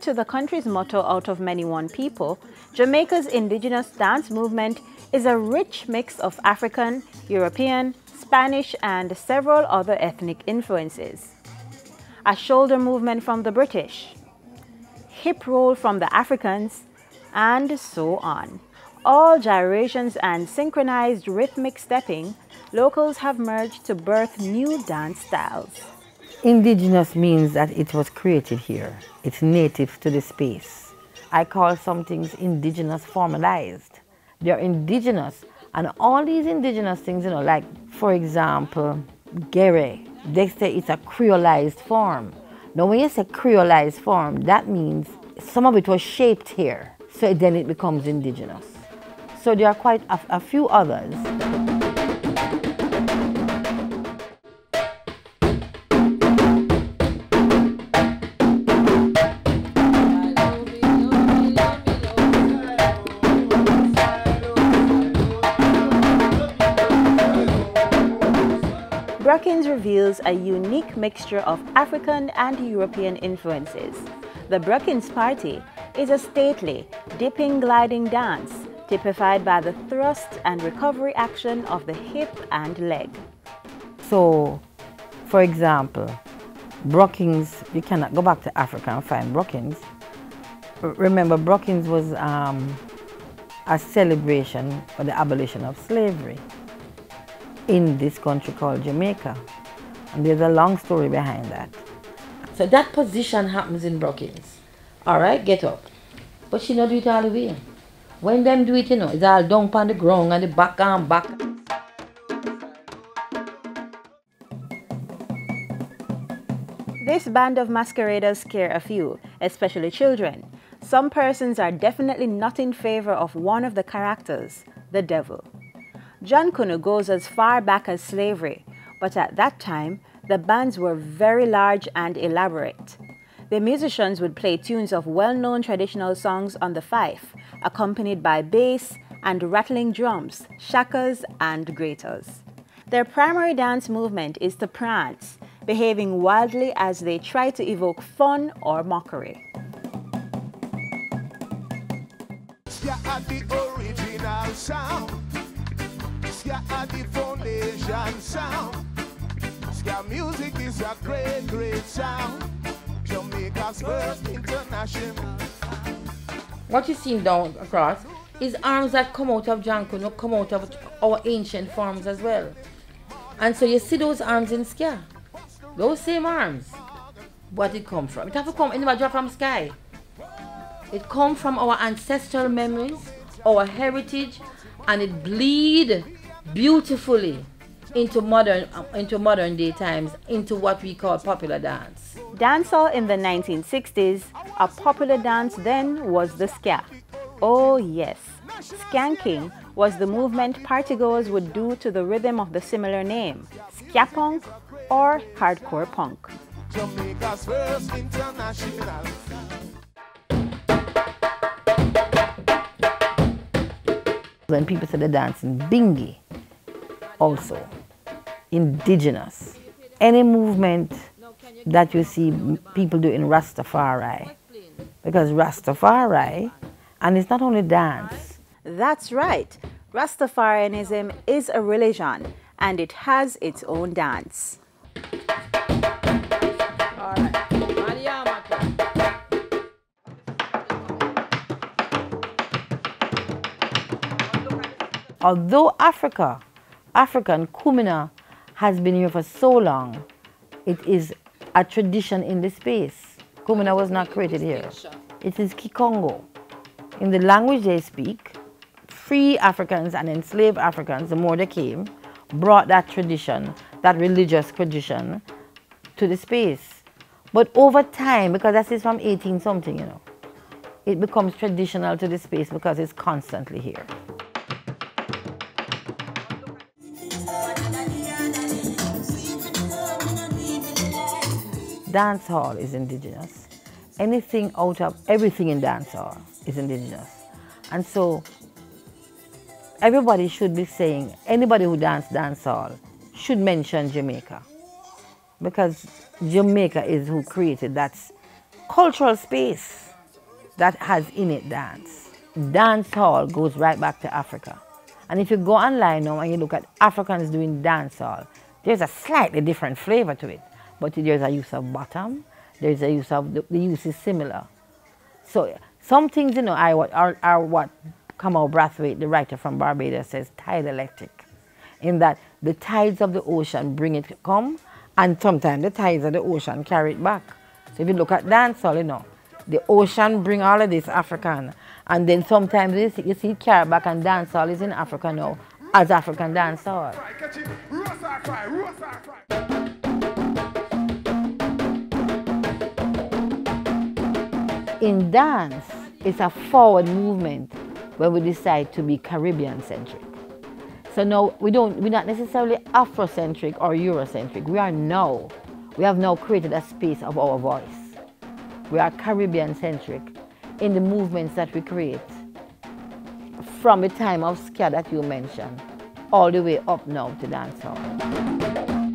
to the country's motto, out of many one people, Jamaica's indigenous dance movement is a rich mix of African, European, Spanish, and several other ethnic influences. A shoulder movement from the British, hip roll from the Africans, and so on. All gyrations and synchronized rhythmic stepping, locals have merged to birth new dance styles. Indigenous means that it was created here. It's native to the space. I call some things indigenous formalized. They're indigenous, and all these indigenous things, like, for example, gere, they say it's a creolized form. Now, when you say creolized form, that means some of it was shaped here, so then it becomes indigenous. So there are quite a few others. Brookings reveals a unique mixture of African and European influences. The Brookings Party is a stately, dipping, gliding dance typified by the thrust and recovery action of the hip and leg. So, for example, Brookings, you cannot go back to Africa and find Brookings. Remember, Brookings was a celebration for the abolition of slavery in this country called Jamaica. And there's a long story behind that. So that position happens in Brookings. All right, get up. But she not do it all the way. When them do it, it's all down on the ground and the back and back. This band of masqueraders scare a few, especially children. Some persons are definitely not in favor of one of the characters, the devil. John Kunu goes as far back as slavery, but at that time, the bands were very large and elaborate. The musicians would play tunes of well-known traditional songs on the fife, accompanied by bass and rattling drums, shakas and graters. Their primary dance movement is to prance, behaving wildly as they try to evoke fun or mockery. Ska at the original sound. Ska at the foundation sound. Ska music is a great, great sound. Jamaica's first international. What you see down across is arms that come out of Jankuno, come out of our ancient forms as well. And so you see those arms in Ska. Those same arms. What it come from? It have to come, it never drop from sky. It come from our ancestral memories, our heritage, and it bleed beautifully into modern day times, into what we call popular dance. Dancehall in the 1960s, a popular dance then was the ska. Oh yes, skanking was the movement partygoers would do to the rhythm of the similar name, ska punk or hardcore punk. Jamaica's first international. When people say they're dancing bingy, also indigenous. Any movement that you see people do in Rastafari, because Rastafari, and it's not only dance. That's right, Rastafarianism is a religion and it has its own dance. Although African Kumina has been here for so long, it is a tradition in the space. Kumina was not created here. It is Kikongo. In the language they speak, free Africans and enslaved Africans, the more they came, brought that tradition, that religious tradition, to the space. But over time, because that is from 18 something, it becomes traditional to the space because it's constantly here. Dancehall is indigenous. Everything in dancehall is indigenous. And so everybody should be saying, anybody who dancehall should mention Jamaica. Because Jamaica is who created that cultural space. that has in it dance. Dance hall goes right back to Africa. And if you go online now and you look at Africans doing dance hall, there's a slightly different flavor to it. But there's a use of bottom, there's a use of, the use is similar. So some things, you know, are what Kamau Brathwaite, the writer from Barbados, says tide electric. In that the tides of the ocean bring it come, and sometimes the tides of the ocean carry it back. So if you look at dancehall, you know, the ocean bring all of this African, and then sometimes you see it carry back, and dancehall is in Africa now as African dancehall. In dance, it's a forward movement when we decide to be Caribbean-centric. So now we're not necessarily Afrocentric or Eurocentric. We have now created a space of our voice. We are Caribbean-centric in the movements that we create. From the time of ska that you mentioned, all the way up now to dancehall.